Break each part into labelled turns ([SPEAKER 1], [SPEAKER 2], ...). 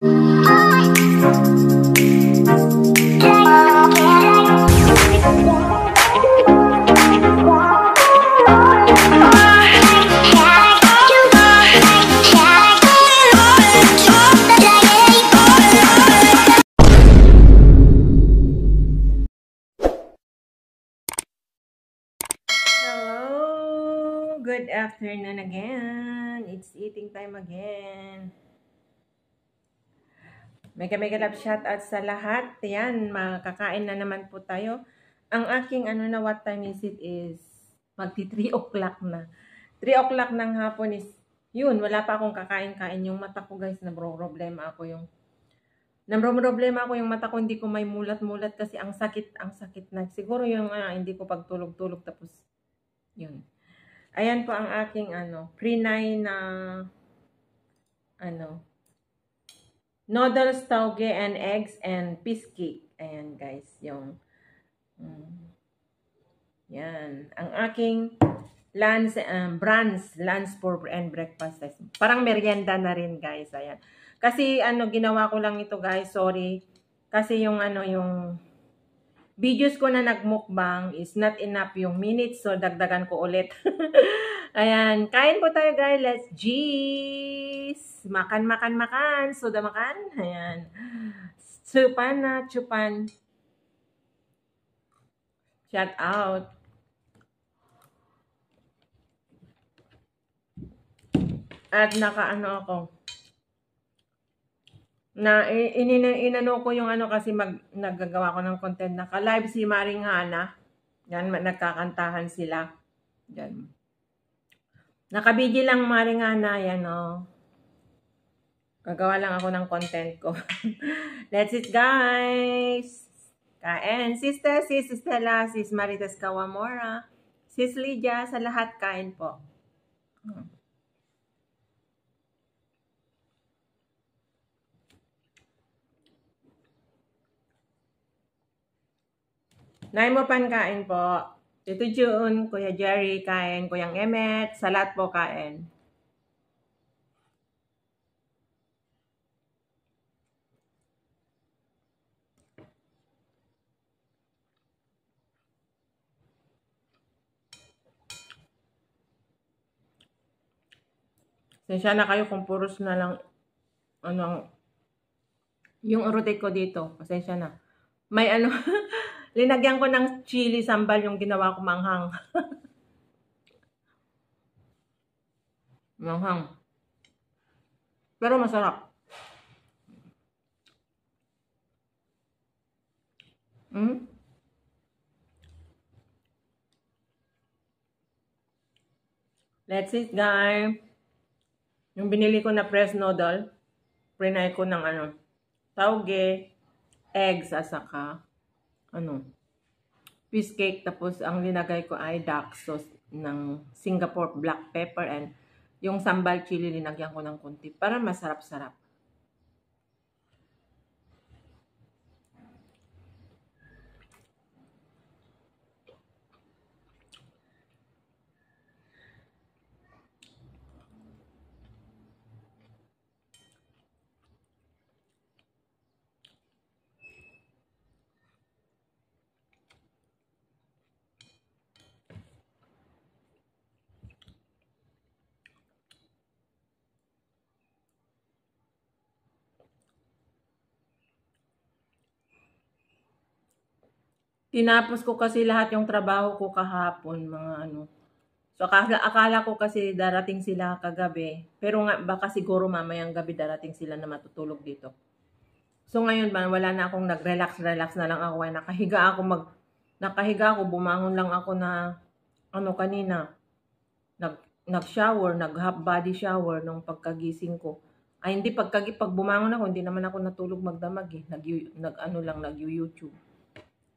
[SPEAKER 1] Good afternoon again. It's eating time again. Mega love shout out sa lahat. Yan, makakain na naman po tayo. Ang aking what time is it is magti 3 o'clock na. 3 o'clock ng hapon is yun, wala pa akong kakain-kain. Yung mata ko guys, problema ako yung mata ko, hindi ko may mulat-mulat kasi ang sakit na. Siguro yung hindi ko pagtulog-tulog tapos yun. Ayan po ang aking pre-9 na noodles, tauge, and eggs, and piece cake. Ayan guys, yung yan. Ang aking lunch for and breakfast. Parang merienda na rin guys. Ayan. Kasi ginawa ko lang ito guys, sorry. Kasi yung yung videos ko na nagmukbang is not enough yung minutes, so dagdagan ko ulit. Ayan, kain po tayo guys. Let's cheese. Makan. Sudah makan. Ayan. Chupan. Shout out. At ako. Inano ko yung kasi naggagawa ko ng content. Naka-live si Maring Hana. Yan, nagkakantahan sila. Yan. Nakabidyo lang Maring Hana. Yan Gagawa lang ako ng content ko. That's it guys. Kain. Sis Stella, Sis Marites Kawamora, Sis Lydia, sa lahat kain po. Nay mo pan kain po. Tito June, Kuya Jerry kain, Kuyang Emmet, sa lahat po kain. Sensya na kayo kung puros na lang yung urote ko dito. Pasensya na. May linagyan ko ng chili sambal yung ginawa ko manghang. Manghang. Pero masarap. That's it guys. Yung binili ko na press noodle, prinay ko ng tauge, eggs, at saka piece cake. Tapos ang linagay ko ay duck sauce ng Singapore black pepper, and yung sambal chili linagyan ko ng konti para masarap-sarap. Tinapos ko kasi lahat yung trabaho ko kahapon, mga So, akala ko kasi darating sila kagabi. Pero nga, baka siguro mamayang gabi darating sila na matutulog dito. So, ngayon ba, wala na akong nag-relax na lang ako. Nakahiga ako, bumangon lang ako na, kanina. Nag-shower, nag-half body shower nung pagkagising ko. Ay, hindi, pag bumangon ako, hindi naman ako natulog magdamag eh. Nag-YouTube.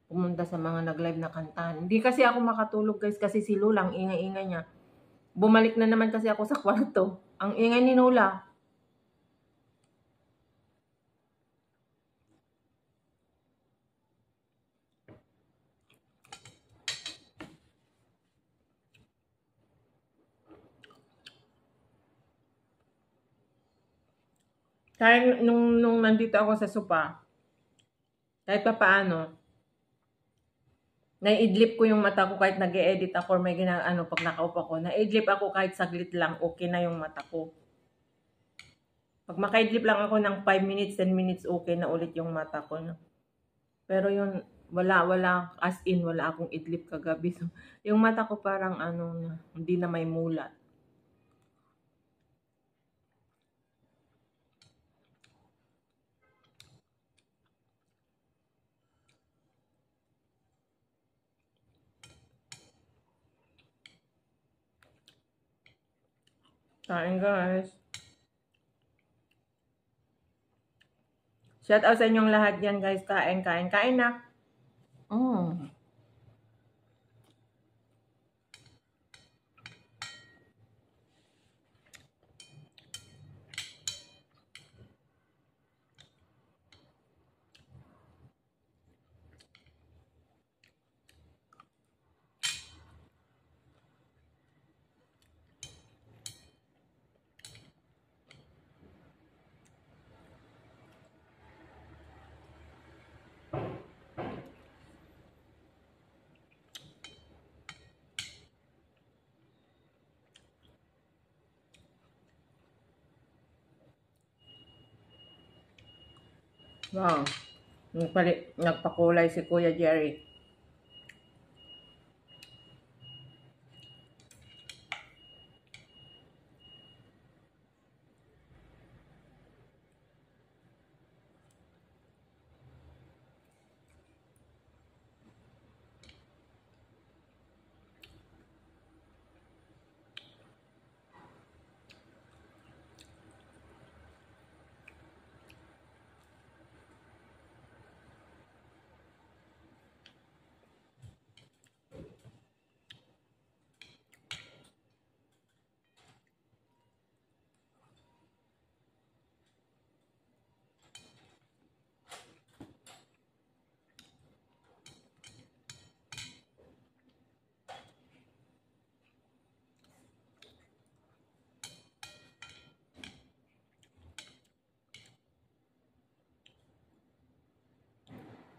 [SPEAKER 1] Pumunta sa mga nag-live na kantahan. Hindi kasi ako makatulog guys kasi si Lola, ang ingay-ingay niya. Bumalik na naman kasi ako sa kwarto. Ang ingay ni Lola. Kaya nung nandito ako sa sopa, kahit pa paano, naiidlip ko yung mata ko kahit nag-e-edit ako or may pag nakaupo ako, naiidlip ako kahit saglit lang, okay na yung mata ko. Pag makaidlip lang ako ng 5 minutes, 10 minutes, okay na ulit yung mata ko. No? Pero yun, wala, as in, wala akong idlip kagabi. So, yung mata ko parang hindi na may mulat. Kain guys. Shout out sa inyong lahat yan guys. Kain na. Mm. Wow. Nagpakulay si Kuya Jerry.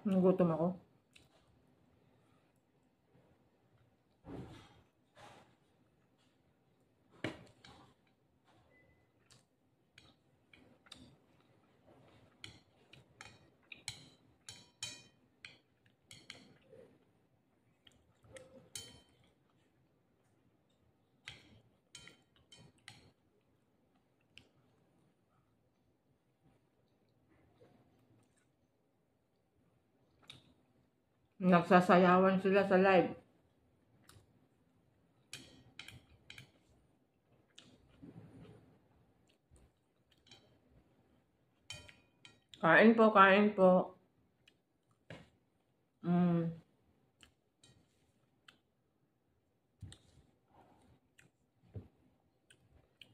[SPEAKER 1] Nagutom ako. Nagsasayawan sila sa live. Kain po. Mm.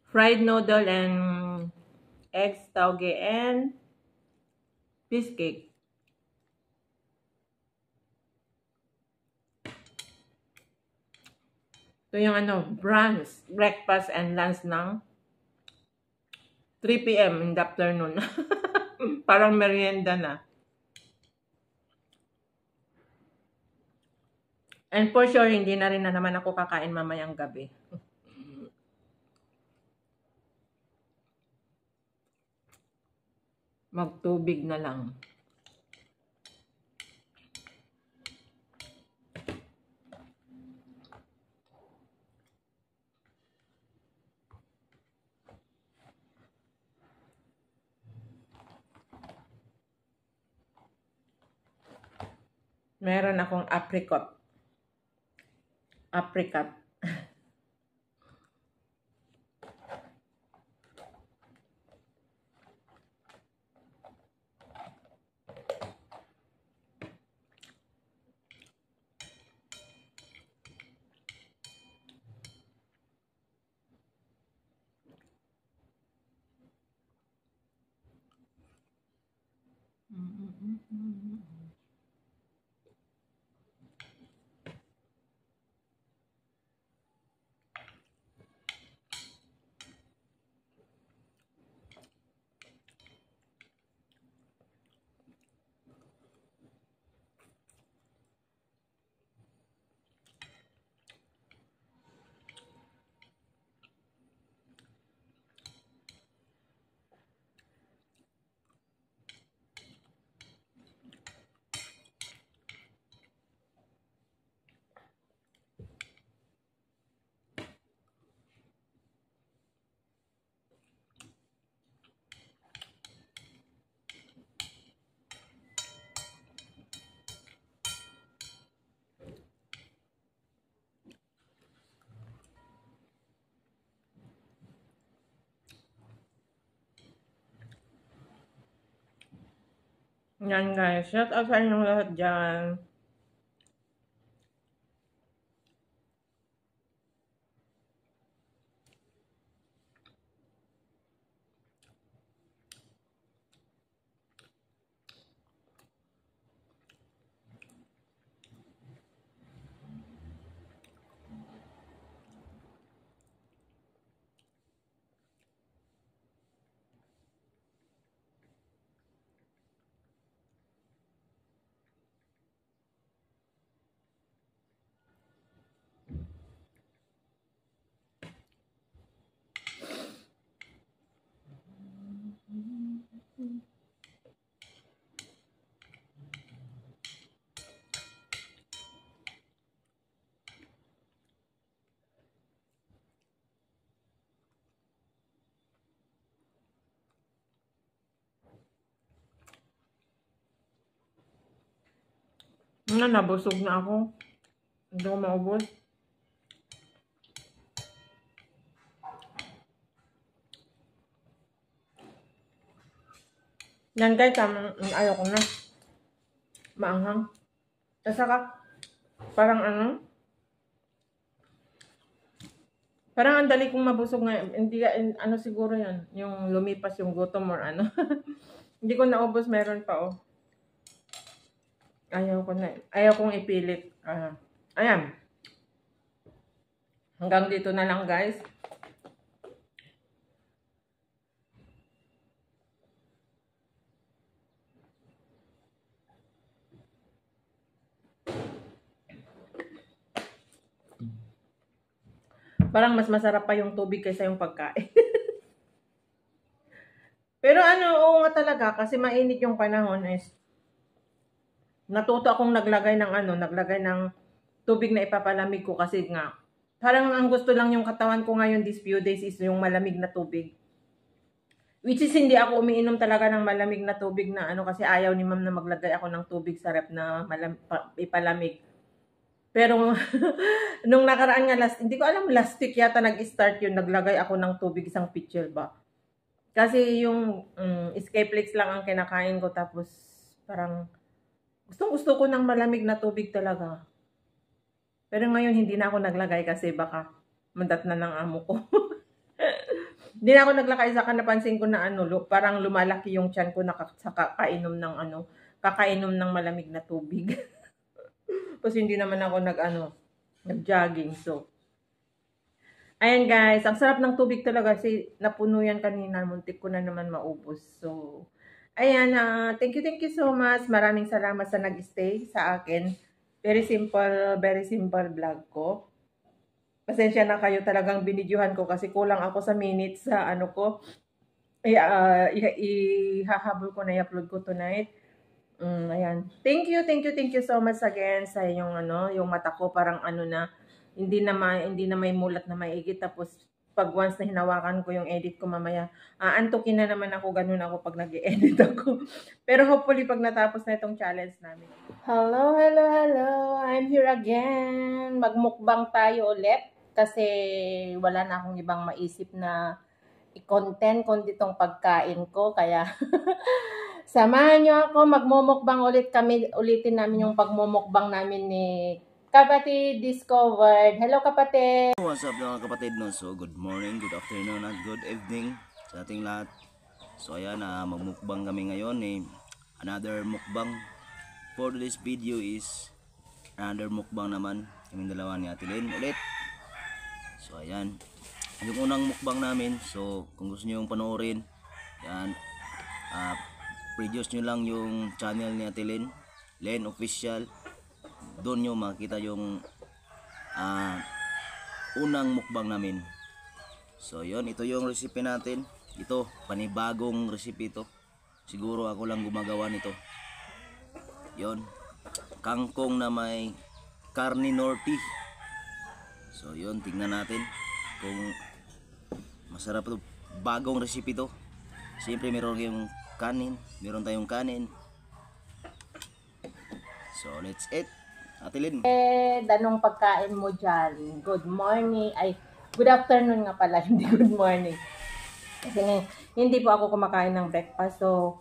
[SPEAKER 1] Fried noodle and eggs tauge and fish cake. Ito yung brunch, breakfast and lunch ng 3 p.m. in the afternoon. Parang merienda na. And for sure, hindi na rin na naman ako kakain mamayang gabi. Magtubig na lang. Meron akong apricot. Yan guys, shout out sa inyong lahat dyan. Nabusog na ako. Hindi ko maubos. Yan guys, ayoko na. Maanghang. At saka, parang parang ang dali kong mabusog ngayon. Hindi, ano siguro yan, yung lumipas yung gutom or ano. Hindi ko naubos, meron pa oh. Ayaw ko na. Ayaw kong ipilit. Ayan. Hanggang dito na lang guys. Parang mas masarap pa yung tubig kaysa yung pagkain. Pero oo nga talaga, kasi mainit yung panahon is natuto akong naglagay ng tubig na ipapalamig ko kasi nga parang ang gusto lang yung katawan ko ngayon these few days is yung malamig na tubig. Which is hindi ako umiinom talaga ng malamig na tubig na kasi ayaw ni ma'am na maglagay ako ng tubig sa rep na ipalamig. Pero nung nakaraan nga hindi ko alam last week yata nag-start yun, naglagay ako ng tubig isang pitcher ba. Kasi yung Escaplex lang ang kinakain ko tapos parang gustong-gusto ko ng malamig na tubig talaga. Pero ngayon hindi na ako naglagay kasi baka mandat na ng amo ko. Hindi na ako naglagay sa napansin ko na parang lumalaki yung tiyan ko sa kakainom ng malamig na tubig. Kasi hindi naman ako nag-jogging. So, ayan guys, ang sarap ng tubig talaga kasi napuno yan kanina, muntik ko na naman maubos. So, ayan, thank you so much. Maraming salamat sa nag-stay sa akin. Very simple vlog ko. Pasensya na kayo, talagang binidyohan ko kasi kulang ako sa minutes sa ko. Ihahabol ko na i-upload ko tonight. Ayan. Thank you so much again sa yung yung mata ko parang hindi na may mulat na maigit, tapos pag once na hinawakan ko yung edit ko mamaya, antukin na naman ako, ganun ako pag nag-i-edit ako. Pero hopefully pag natapos na itong challenge namin. Hello. I'm here again. Magmukbang tayo ulit kasi wala na akong ibang maisip na i-content kundi itong pagkain ko, kaya samahan nyo ako, magmumukbang ulitin namin yung pagmumukbang namin ni Kapatid Discovered. Hello kapatid!
[SPEAKER 2] What's up mga kapatid no? So good morning, good afternoon at good evening sa ating lahat. So ayan, magmukbang kami ngayon another mukbang. For this video is another mukbang naman, kaming dalawa ni Ate Lynn ulit. So ayan, yung unang mukbang namin. So kung gusto nyo yung panoorin, yan, previous nyo lang yung channel ni Ate Lynn, Lynn Official. Doon nyo makita yung unang mukbang namin. So yun, ito yung recipe natin. Ito, panibagong recipe ito. Siguro ako lang gumagawa nito. Yun, kangkong na may karni norte. So yun, tingnan natin kung masarap ito. Bagong recipe ito. Siyempre meron tayong kanin. So let's eat. Ate Lynn.
[SPEAKER 1] Anong pagkain mo dyan? Good morning. Good afternoon nga pala, hindi good morning. Kasi hindi po ako kumakain ng breakfast. So,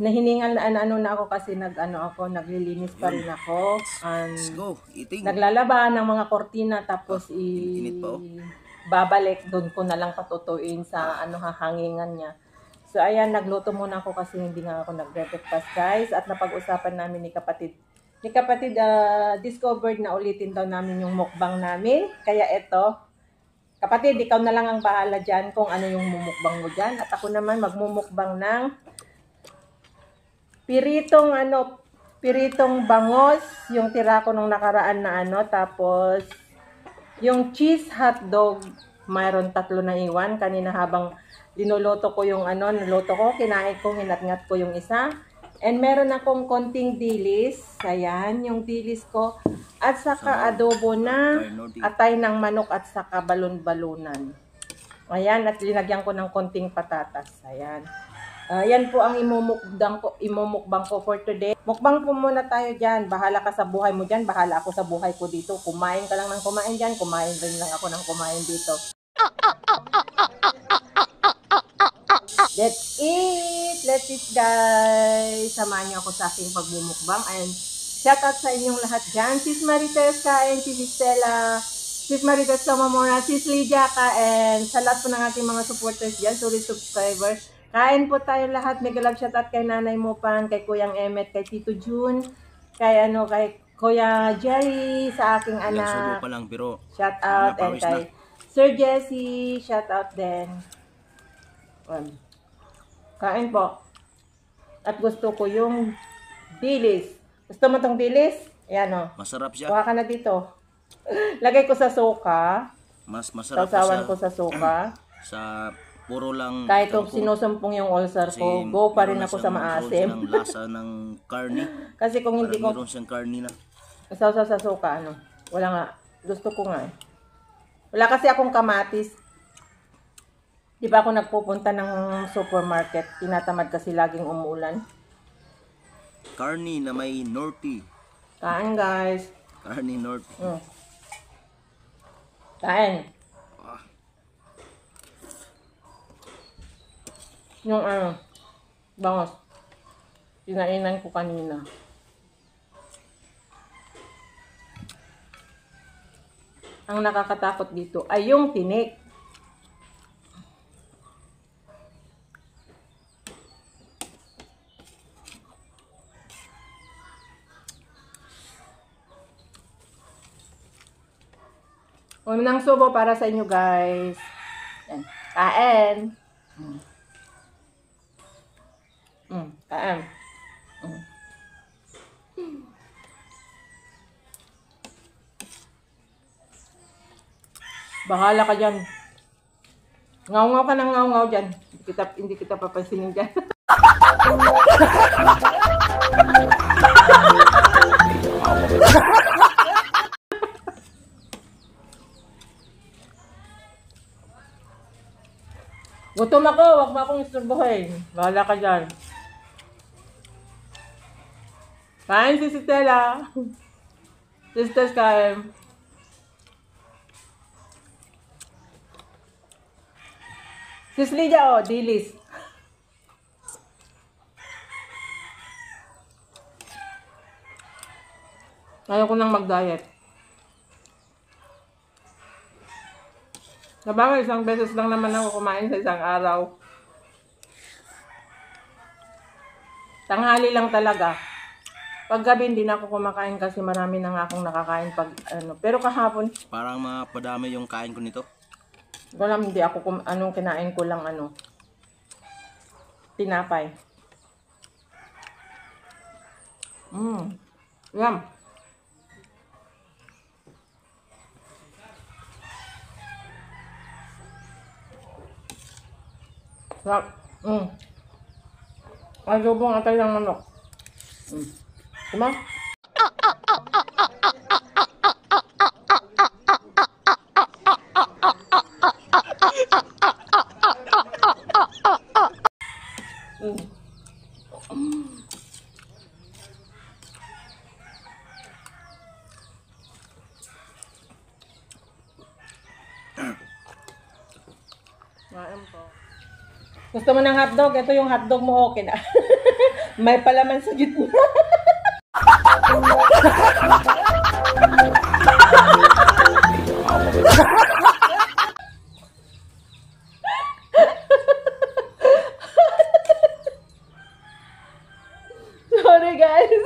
[SPEAKER 1] nahiningal na ano na ako kasi naglilinis pa rin ako.
[SPEAKER 2] Let's go, eating.
[SPEAKER 1] Naglalaba ng mga kortina tapos
[SPEAKER 2] init pa, oh.
[SPEAKER 1] babalik doon ko na lang patutuin sa hahangingan niya. So ayan, nagluto muna ako kasi hindi nga ako nagre-breakfast guys, at napag-usapan namin ni kapatid discovered na ulitin daw namin yung mukbang namin. Kaya eto, kapatid, ikaw na lang ang bahala dyan kung ano yung mumukbang mo dyan. At ako naman magmumukbang ng piritong bangos, yung tira ko nung nakaraan na tapos yung cheese hotdog, mayroon 3 na iwan. Kanina habang linuluto ko yung niluto ko, kinain ko, hinat-ngat ko yung isa. And meron akong konting dilis. Ayan, yung dilis ko. At saka adobo na atay ng manok at saka balon-balunan. Ayan, at linagyan ko ng konting patatas. Ayan. Yan po ang imumukbang ko for today. Mukbang po muna tayo dyan. Bahala ka sa buhay mo dyan. Bahala ako sa buhay ko dito. Kumain ka lang ng kumain dyan. Kumain rin lang ako ng kumain dito. Let's eat! Let's eat guys! Samahan niyo ako sa aking pagmumukbang. And shout out sa inyong lahat dyan. Sis Marites kain, Sis Stella, Sis Marites Kamamona, Sis Lydia kain. Sa lahat po ng ating mga supporters dyan, solid subscribers. Kain po tayo lahat. Mega love shout out kay Nanay Mopan, kay Kuyang Emmet, kay Tito June, kay Kuya Jerry, sa aking anak.
[SPEAKER 2] Pa lang, pero
[SPEAKER 1] shout out, and kay Sir Jesse, shout out din. Kain po. At gusto ko yung dilis. Gusto mo tong dilis? Ayan o.
[SPEAKER 2] Masarap siya.
[SPEAKER 1] Kuha ka na dito. Lagay ko sa suka.
[SPEAKER 2] Mas masarap
[SPEAKER 1] Sausawan ko sa suka.
[SPEAKER 2] Sa puro lang.
[SPEAKER 1] Kahit sinusumpong yung ulcer ko, go pa rin ako sa maasim.
[SPEAKER 2] Ng lasa ng karni.
[SPEAKER 1] Kasi kung hindi ko
[SPEAKER 2] meron siyang karni na.
[SPEAKER 1] sausaw sa suka, wala nga. Gusto ko nga. Wala kasi akong kamatis. Di ba ako nagpupunta ng supermarket? Tinatamad kasi laging umuulan.
[SPEAKER 2] Karni na may norty.
[SPEAKER 1] Kain guys.
[SPEAKER 2] Karni norty.
[SPEAKER 1] Kain. Yung bangos. Pinainan ko kanina. Ang nakakatakot dito ay yung tinik. Unang subo para sa inyo guys. Yan. Kain. Kain. Bahala ka dyan. Ngaw-ngaw ka ng ngaw-ngaw dyan. Hindi kita papansinin dyan. Gutom ako, wag mo akong isturbohin. Bahala ka dyan. Kain si Stella. Sisters kain. Sis Lydia, dilis. Ayaw ko nang mag-diet. Sabagay, isang beses lang naman ako kumain sa isang araw. Tanghali lang talaga. Paggabi hindi na ako kumakain kasi marami na nga akong nakakain pag Pero kahapon,
[SPEAKER 2] parang mapadami yung kain ko nito.
[SPEAKER 1] wala, hindi ako kinain ko lang tinapay. Yum. Sarap. Adobong atay ng manok. Diba? Gusto mo ng hotdog? Ito yung hotdog mo, okay na. May palaman sa gitna. Sorry guys.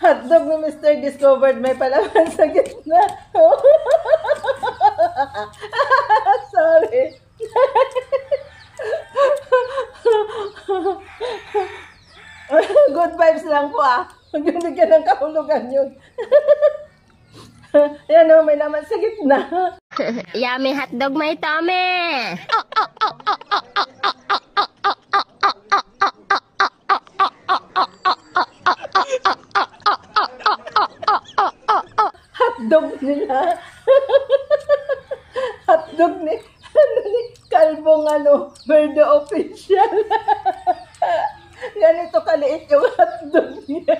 [SPEAKER 1] Hotdog ni Mr. Discovered may palaman sa gitna. Sorry. Good vibes lang po ah. Huwag yung bigyan ng kahulugan yun. Ayan o, may laman sa gitna.
[SPEAKER 3] Yummy hotdog, may tummy!
[SPEAKER 1] Hotdog nila. Hotdog ni Kalbong Verde Official. Ganito kaliit yung hotdog niya.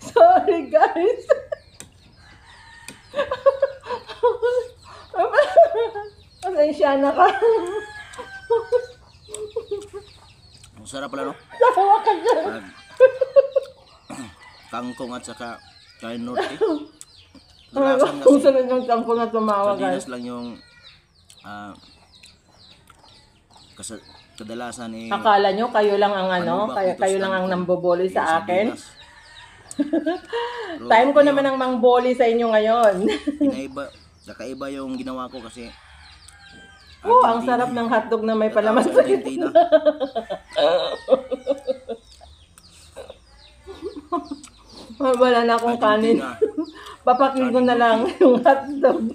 [SPEAKER 1] Sorry guys. Pasensya na ka.
[SPEAKER 2] Ang sarap pala, no?
[SPEAKER 1] Tawa ka dyan.
[SPEAKER 2] Kangkong at saka kain norte.
[SPEAKER 1] Kung saan yung tangko na tumawa guys.
[SPEAKER 2] Kadinas lang yung kadalasan eh.
[SPEAKER 1] Akala nyo kayo lang ang kayo lang ang namboboli sa akin. Time ko naman ang mangboli sa inyo ngayon.
[SPEAKER 2] Nakaiba yung ginawa ko kasi
[SPEAKER 1] ang sarap ng hotdog na may palaman sa gitna. Wala na akong kanin. Papakin ko na lang yung hotdog.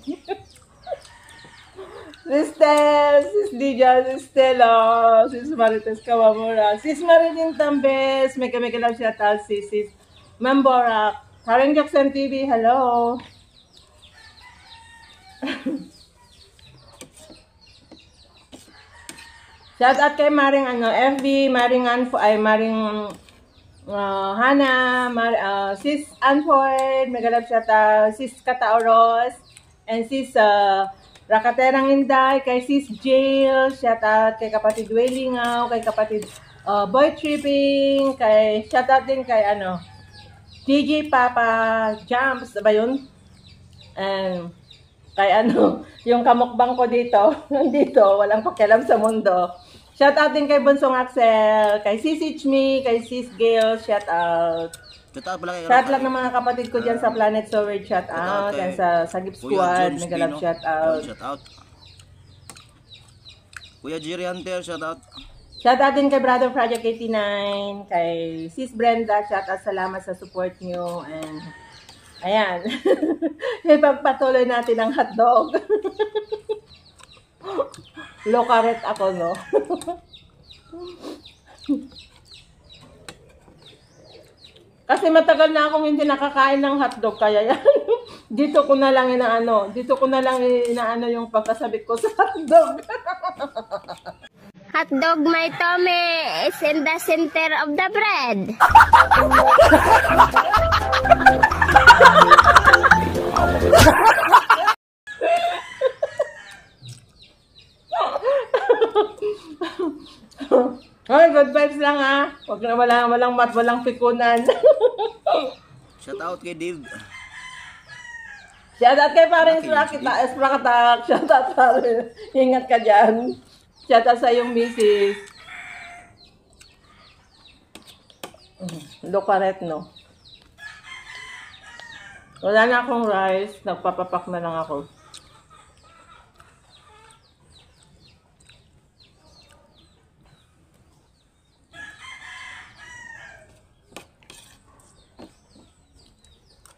[SPEAKER 1] Sis Tel, Sis Lydia, Sis Stella, Sis Marites Kawamura, Sis Marilyn Tambes, may lang siya tal, Sis Memborak, Karen Jackson TV, hello. Shout out kay Maring FB, Maring Maring Hana, Sis Anford, may siya tal, Sis Kataoros, and Sis Rakaterang Inday, kay Sis Jail, shout out kay kapatid Wailingaw, kay kapatid Boy Tripping, shout out din kay DJ Papa Jumps, ba yun? And kay yung kamukbang ko dito, walang pakialam sa mundo. Shout out din kay Bonsong Axel, kay Sis Ichmi, kay Sis Gail, shout out. Shout lang ng mga kapatid ko dyan sa Planet Sword, shout out. Yan sa Sagip Squad, nagalab shout out.
[SPEAKER 2] Shout out. Kuya Jerry Hunter, shout out.
[SPEAKER 1] Shout out din kay Brother Project 89, kay Sis Brenda, shout out, salamat sa support nyo. And ayan, ipagpatuloy natin ang hotdog. Lokaret ako, no? Kasi matagal na akong hindi nakakain ng hotdog, kaya yan. Dito ko na lang inaano yung pagkasabik ko sa hotdog.
[SPEAKER 3] Hotdog, my tummy is in the center of the bread.
[SPEAKER 1] Ay, good vibes lang ha. Wag na walang pikunan.
[SPEAKER 2] Shout out kay Dave.
[SPEAKER 1] Shout out kay parang Sprakatak. Shout out parang. Ingat ka dyan. Shout out sa iyong misis. Lokaret, no? Wala na akong rice. Nagpapapak na lang ako.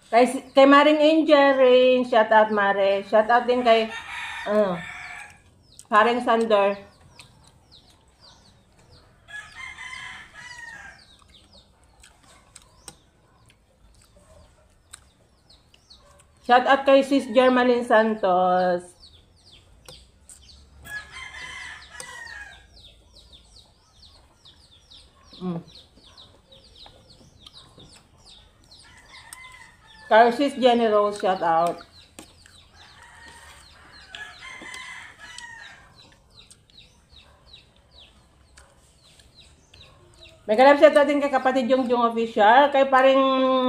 [SPEAKER 1] Kay Maring Angel Rain, shout out Mare. Shout out din kay Paring Sander. Shout out kay Sis Germaline Santos. Kay Sis Jenny Rose, shout out. May kalap siya din kay kapatid yung official, kay paring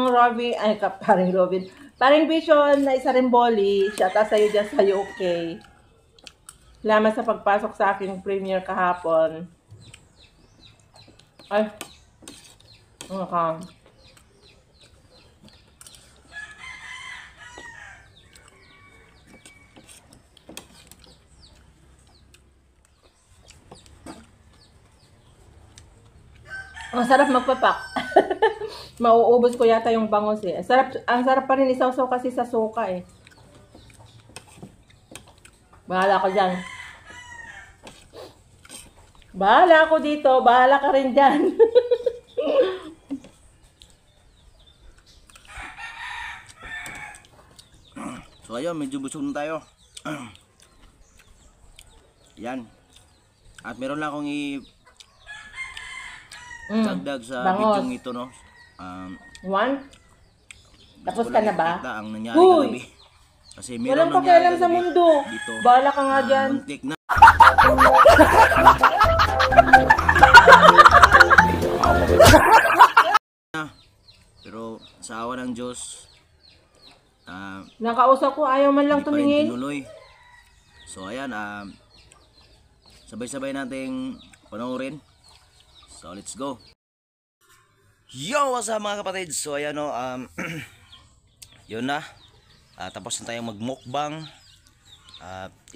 [SPEAKER 1] Robin, ay paring Robin, paring Vision na isa rin Bolly, shout out sa'yo dyan sa UK. Salamat sa pagpasok sa aking premiere kahapon. Ay, okay. Ang sarap magpapak. Mauubos ko yata yung bangos eh. Ang sarap pa rin isawsaw kasi sa suka eh. Bahala ko dyan. Bahala ako dito. Bahala ka rin dyan.
[SPEAKER 2] So ayun, medyo busog na tayo. Yan. At meron lang akong dagdag sa
[SPEAKER 1] bangos.
[SPEAKER 2] video ito, no?
[SPEAKER 1] One? Tapos
[SPEAKER 2] gusto ko
[SPEAKER 1] ka na
[SPEAKER 2] lang
[SPEAKER 1] ba?
[SPEAKER 2] ipakita ang nangyari
[SPEAKER 1] Uy!
[SPEAKER 2] kagabi. Kasi meron
[SPEAKER 1] Walang
[SPEAKER 2] nangyari
[SPEAKER 1] pakialam sa
[SPEAKER 2] kagabi
[SPEAKER 1] mundo.
[SPEAKER 2] dito.
[SPEAKER 1] Bahala ka nga dyan.
[SPEAKER 2] Muntik na. Pero sa awa ng Diyos,
[SPEAKER 1] Nakausap ko, ayaw man lang
[SPEAKER 2] hindi pa rin
[SPEAKER 1] tumingin.
[SPEAKER 2] tinuloy. So ayan, sabay-sabay nating panoorin. So let's go. Yo, what's up mga kapatid? So ayan o, yun na. Tapos na tayong magmukbang.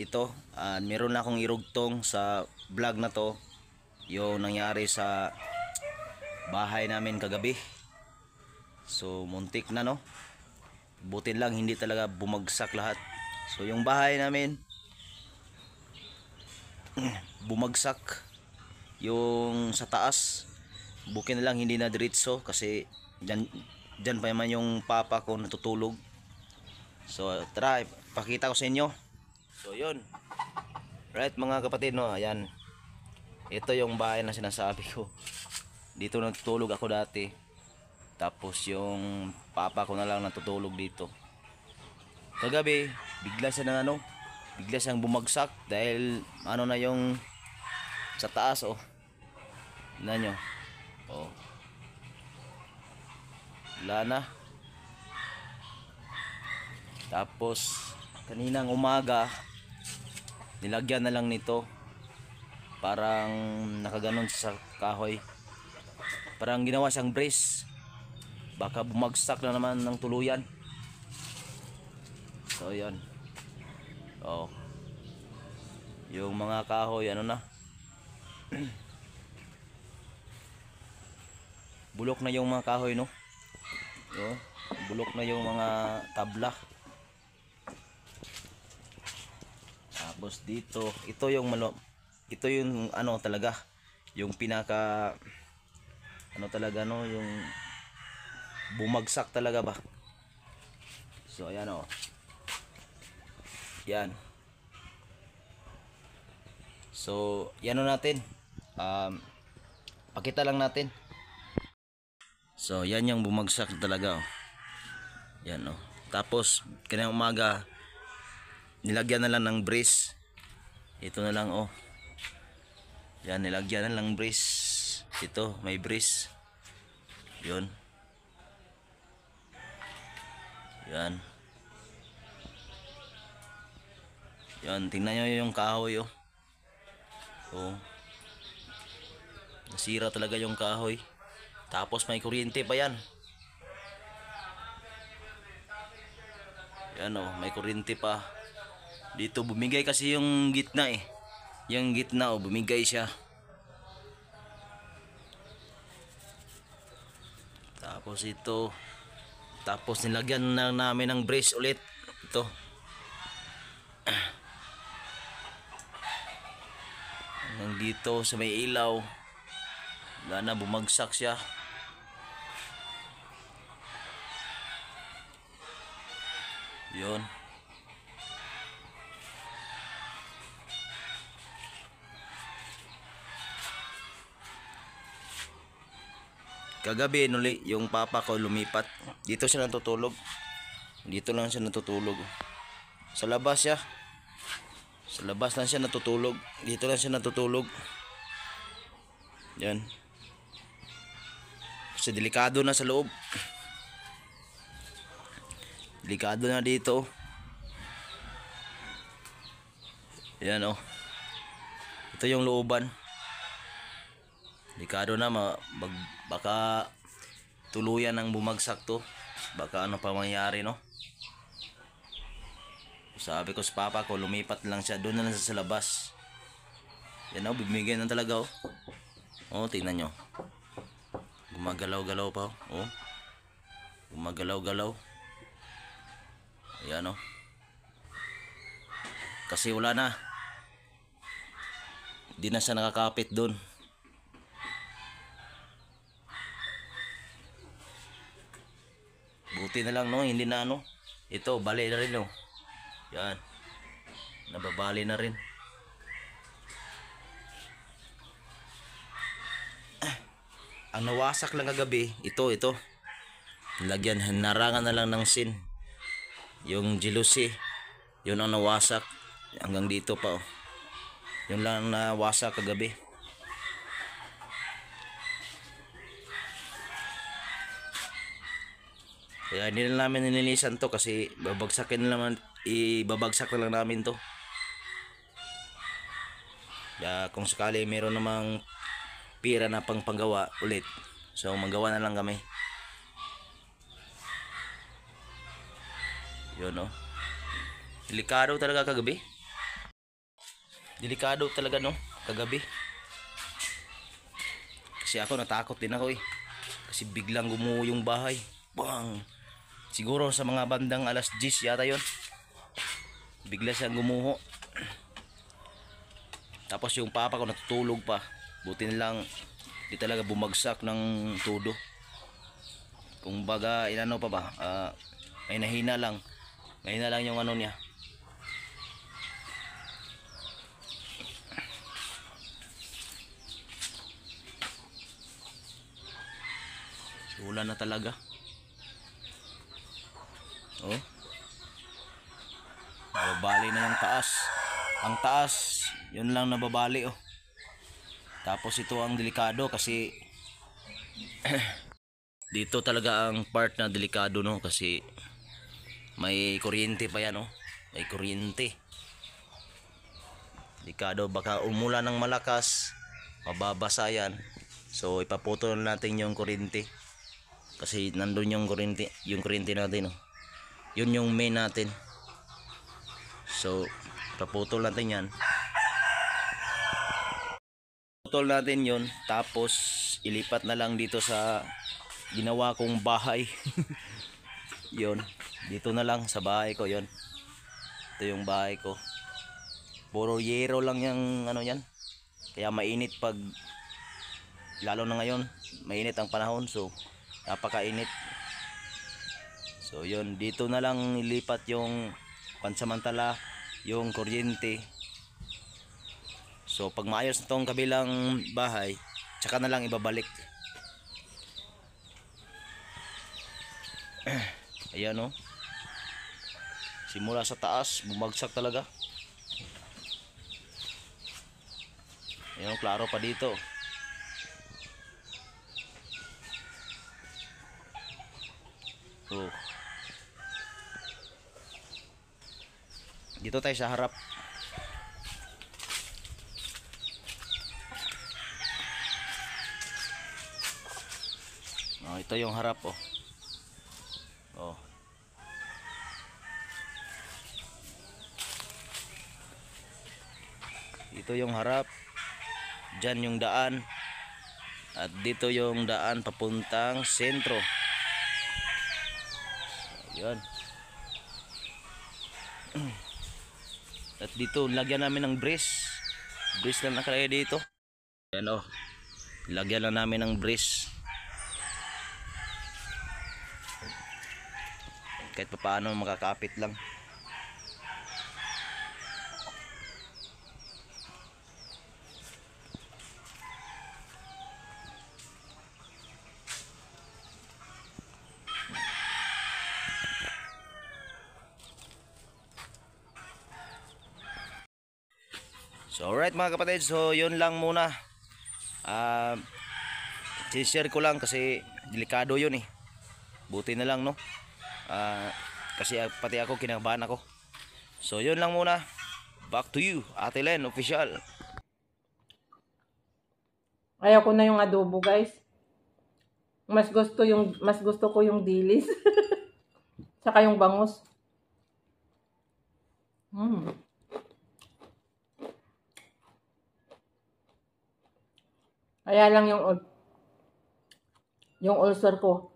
[SPEAKER 2] Ito, meron na akong irugtong sa vlog na to. Yung nangyari sa bahay namin kagabi. So muntik na, no? Buti lang hindi talaga bumagsak lahat. So yung bahay namin bumagsak yung sa taas. Bukin na lang hindi na diretso kasi dyan pa naman yung papa ko natutulog. So tara, pakita ko sa inyo. So yun. Right mga kapatid, no? Ayan. Ito yung bahay na sinasabi ko. Dito natutulog ako dati. Tapos yung papa ko na lang natutulog dito. Kagabi, bigla siyang bumagsak dahil ano na yung sa taas, oh. Tignan nyo. Oh. Wala na. Tapos kaninang umaga nilagyan na lang nito. Parang nakaganon sa kahoy. Parang ginawa siyang brace. Baka bumagsak na naman ng tuluyan. So yan. Oh. Yung mga kahoy ano na. Bulok na yung mga kahoy, no? Oh, bulok na yung mga tabla. Tapos dito, ito yung ano talaga, yung pinaka ano talaga, no, yung bumagsak talaga ba. So ayan, oh. Yan. So yan natin. Pakita lang natin. So yan yung bumagsak talaga, oh. Yan, oh. Tapos kanina umaga nilagyan na lang ng brace. Ito na lang, oh. Yan, nilagyan na lang brace. Ito may brace. Yun. Yan. Yan, tingnan nyo yung kahoy, oh. Oh. Nasira talaga yung kahoy. Tapos may kuryente pa yan. Yan, oh, may kuryente pa. Dito bumigay kasi yung gitna eh. Yung gitna, oh, bumigay siya. Tapos ito. Tapos nilagyan na namin ng brace ulit. Ito. Hanggang dito sa may ilaw. Wala na, bumagsak siya. Yun. Kagabi nuli yung papa ko lumipat. Dito siya natutulog. Dito lang siya natutulog. Sa labas siya. Sa labas lang siya natutulog. Dito lang siya natutulog. Yan. Kasi delikado na sa loob. Delikado na dito. Ayan oh. Ito yung looban. Delikado na baka tuluyan ng bumagsak to. Baka ano pa mangyari, no? Sabi ko sa papa ko, lumipat lang siya. Doon na lang sa labas. Yan oh, bibigyan na talaga oh. Oh, tingnan nyo. Gumagalaw-galaw pa oh. Gumagalaw-galaw. Ayan oh. Kasi wala na. Di na siya nakakapit doon. Buti na lang no, hindi na ano. Ito, bali na rin oh. Yan. Nababali na rin. Ang nawasak lang kagabi, ito. Lagyan, narangan na lang ng sin. Yung jealousy, yun ang nawasak. Hanggang dito pa oh. Yun lang nawasak kagabi. Kaya hindi na namin nilinisan to kasi babagsakin na naman, ibabagsak na lang namin to. Kaya kung sakali meron namang pira na panggawa ulit, so magawa na lang kami. Yun oh. Delikado talaga kagabi. Delikado talaga no, kagabi. Kasi ako natakot din ako eh. Kasi biglang gumuho yung bahay. Bang! Siguro sa mga bandang alas 10 yata yon. Bigla siyang gumuho. Tapos yung papa ko natutulog pa. Buti na lang di talaga bumagsak ng todo. Kung baga inano pa ba, may nahina lang. Mahina lang yung ano niya. Ulan na talaga. Oh. Nababali na ng taas. Ang taas, yun lang nababali oh. Tapos ito ang delikado kasi dito talaga ang part na delikado no, kasi may kuryente pa yan oh. May kuryente. Delikado, baka umulan ng malakas, mababasa yan. So ipaputol natin yung kuryente. Kasi nandun yung kuryente natin oh. Yun yung main natin. So paputol natin yan. Putol natin yun. Tapos ilipat na lang dito sa ginawa kong bahay. Yun. Dito na lang sa bahay ko yun. Ito yung bahay ko. Puro yero lang yung ano yan. Kaya mainit pag lalo na ngayon. Mainit ang panahon. So napakainit. So yun, dito na lang ilipat yung pansamantala yung kuryente. So pag maayos na tong kabilang bahay, tsaka na lang ibabalik. Ayan o. Simula sa taas, bumagsak talaga. Ayan, klaro pa dito. Oh. Dito tayo sa harap. Oh, ito yung harap oh. Oh. Ito yung harap. Diyan yung daan. At dito yung daan papuntang sentro. Ayan. At dito lagyan namin ng brace. Brace lang nakalagay dito. Ayan oh. Lagyan lang namin ng brace. Kahit pa paano makakapit lang. So alright mga kapatid, so yun lang muna. I-share ko lang kasi delikado yun eh. Buti na lang, no? Kasi pati ako kinabahan ako. So yun lang muna. Back to you, Ate Len Official.
[SPEAKER 1] Ayaw ko na yung adobo, guys. Mas gusto ko yung dilis. Saka yung bangus. Kaya lang yung ulcer ko.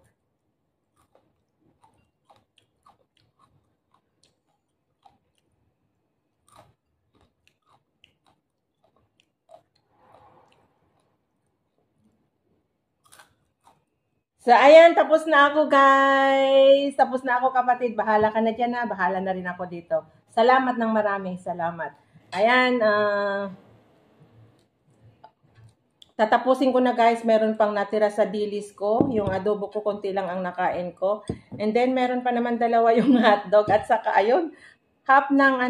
[SPEAKER 1] So, ayan, tapos na ako, guys. Tapos na ako, kapatid. Bahala ka na dyan, ha. Bahala na rin ako dito. Salamat ng marami. Salamat. Ayan, tatapusin ko na, guys. Meron pang natira sa dilis ko. Yung adobo ko, konti lang ang nakain ko. And then, meron pa naman dalawa yung hotdog. At saka, ayun, half ng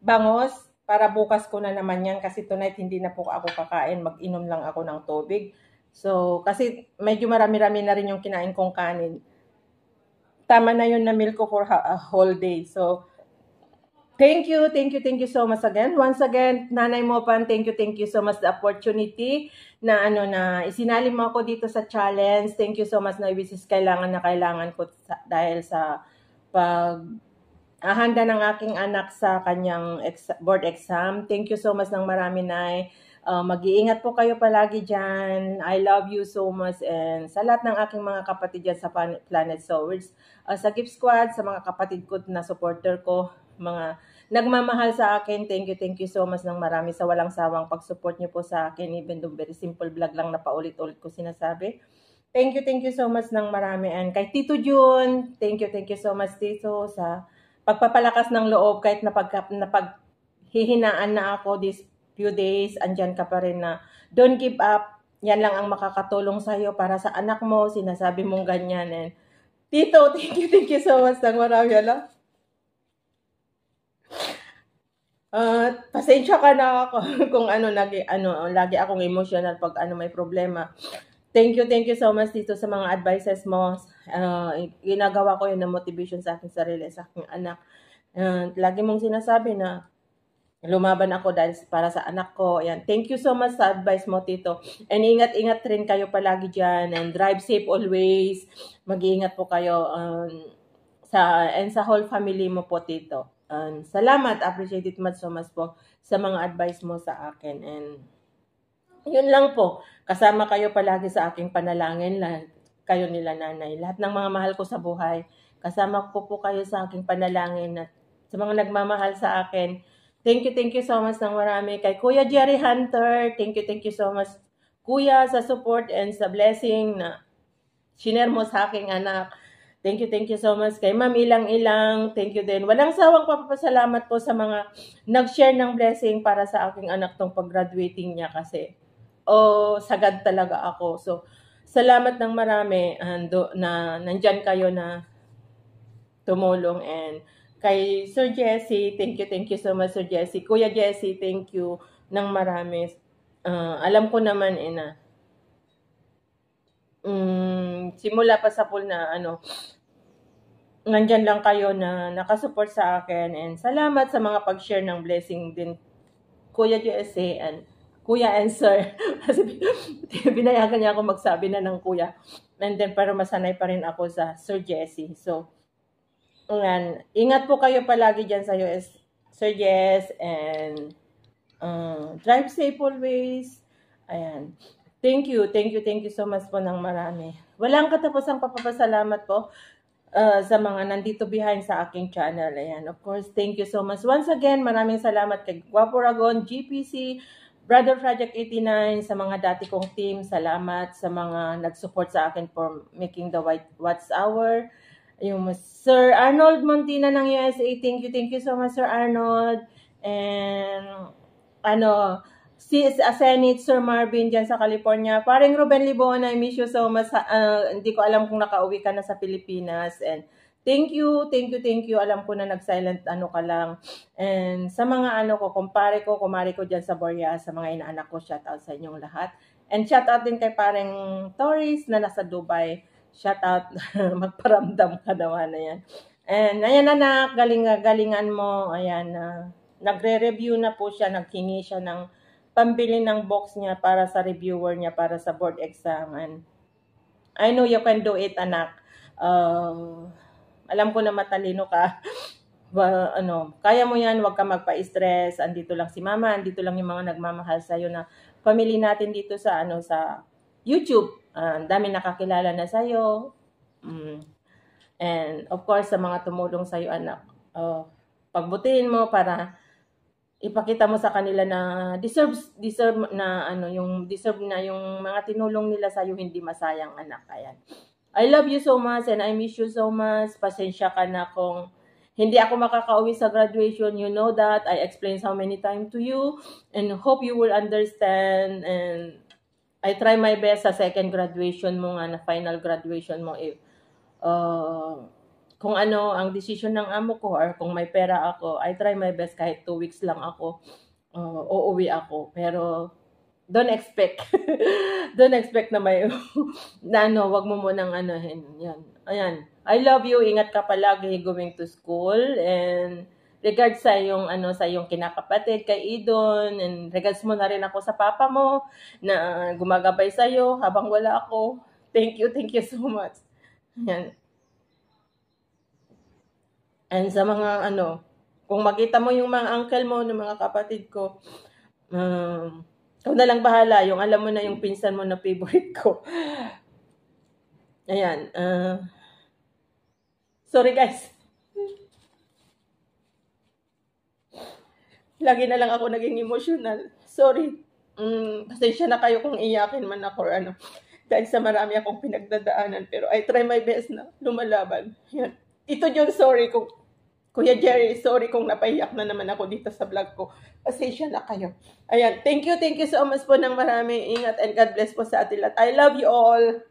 [SPEAKER 1] bangos. Para bukas ko na naman yan. Kasi tonight, hindi na po ako kakain. Mag-inom lang ako ng tubig. So, kasi medyo marami-rami na rin yung kinain kong kanin. Tama na yun na meal ko for a whole day. So, thank you so much again. Once again, Nanay Mopan, thank you so much the opportunity na isinali mo ako dito sa challenge. Thank you so much na which is kailangan ko dahil sa handa ng aking anak sa kanyang board exam. Thank you so much ng marami, Nay. Mag-iingat po kayo palagi dyan. I love you so much. And sa lahat ng aking mga kapatid dyan sa Planet Sowers, sa Gift Squad, sa mga kapatid ko na supporter ko, mga nagmamahal sa akin, thank you so much ng marami sa walang sawang pag-support nyo po sa akin, even though very simple vlog lang na paulit-ulit ko sinasabi. Thank you so much ng marami. And kay Tito Jun, thank you so much, Tito, sa pagpapalakas ng loob kahit napaghihinaan na ako this few days, andyan ka pa rin na don't give up. Yan lang ang makakatulong sa'yo para sa anak mo. Sinasabi mong ganyan. And Tito, thank you so much ng marami. Pasensya ka na ako kung lagi akong emotional pag may problema. Thank you so much, Tito, sa mga advices mo. Ginagawa ko yun na motivation sa aking sarili, sa aking anak. Lagi mong sinasabi na lumaban ako dahil para sa anak ko. Ayan. Thank you so much sa advice mo, Tito. And ingat-ingat rin kayo palagi dyan. And drive safe always. Mag-iingat po kayo sa whole family mo po, Tito. Salamat. Appreciate it so much po sa mga advice mo sa akin. And yun lang po. Kasama kayo palagi sa aking panalangin. Kayo nila, Nanay. Lahat ng mga mahal ko sa buhay. Kasama ko po kayo sa aking panalangin. At sa mga nagmamahal sa akin, thank you so much ng marami. Kay Kuya Jerry Hunter, thank you so much, Kuya, sa support and sa blessing na shiner mo sa aking anak. Thank you so much. Kay Ma'am Ilang, thank you din. Walang sawang papasalamat po sa mga nag-share ng blessing para sa aking anak tong pag-graduating niya kasi sagad talaga ako. So, salamat ng marami na nandyan kayo na tumulong. And kay Sir Jesse, thank you so much, Sir Jesse. Kuya Jesse, thank you ng marami. Alam ko naman na simula pa sa pool na nandyan lang kayo na nakasupport sa akin. And salamat sa mga pag-share ng blessing din, Kuya Jesse and Kuya and Sir. Kasi binayagan niya ako magsabi na ng Kuya. And then, pero masanay pa rin ako sa Sir Jesse. So, ingat po kayo palagi dyan sa US, Sir Jess, and drive safe always. Ayan. Thank you so much po ng marami. Walang katapusang papapasalamat po sa mga nandito behind sa aking channel. Ayan, of course, thank you so much. Once again, maraming salamat kay Guapo Ragon, GPC, Brother Project 89, sa mga dati kong team. Salamat sa mga nag-support sa akin for making the Watch Hour. Yung Sir Arnold Montina ng USA, thank you so much, Sir Arnold. And Senate Sir Marvin dyan sa California. Paring Ruben Libon, I miss you so much. Hindi ko alam kung nakauwi ka na sa Pilipinas. And thank you. Alam ko na nag-silent ano ka lang. And sa mga ano ko, kumare ko dyan sa Boria, sa mga inaanak ko, shout out sa inyong lahat. And shout out din kay pareng Torres na nasa Dubai. Shout out, magparamdam ka daw na yan. And ayan anak, galingan mo. Ayan, nagre-review na po siya, naghingi siya ng pambili ng box niya para sa reviewer niya para sa board exam. And I know you can do it, anak. Alam ko na matalino ka. Kaya mo yan, huwag ka magpa-stress. Andito lang si mama, andito lang yung mga nagmamahal sa'yo na family natin dito sa sa YouTube. Ang dami nakakilala na sa'yo. And of course, sa mga tumulong sa'yo, anak, pagbutihin mo para ipakita mo sa kanila na deserve na yung mga tinulong nila sa'yo, hindi masayang, anak. Ayan. I love you so much and I miss you so much. Pasensya ka na kung hindi ako makakauwi sa graduation. You know that. I explained how many times to you and hope you will understand. And I try my best sa second graduation mo na final graduation mo. Kung ano ang decision ng amo ko or kung may pera ako, I try my best kahit 2 weeks lang ako. Uuwi ako. Pero don't expect. Don't expect na may wag mo munang yan. Ayan. I love you. Ingat ka palagi going to school and regards sa yung sa yung kinakapatid kay Idon and regards mo na rin ako sa papa mo na gumagabay sa iyo habang wala ako. Thank you so much. Ayan. And sa mga kung makita mo yung mga uncle mo, ng mga kapatid ko, ikaw na lang bahala. Yung alam mo na yung pinsan mo na favorite ko. Ayan. Sorry guys. Lagi na lang ako naging emotional. Sorry. Pasensya na kayo kung iyakin man ako or dahil sa marami akong pinagdadaanan. Pero I try my best na lumalaban. Ayan. Ito yung sorry kung Kuya Jerry, sorry kung napaiyak na naman ako dito sa vlog ko. Pasensya na kayo. Ayan, thank you so much po ng marami. Ingat and God bless po sa atin lahat. I love you all.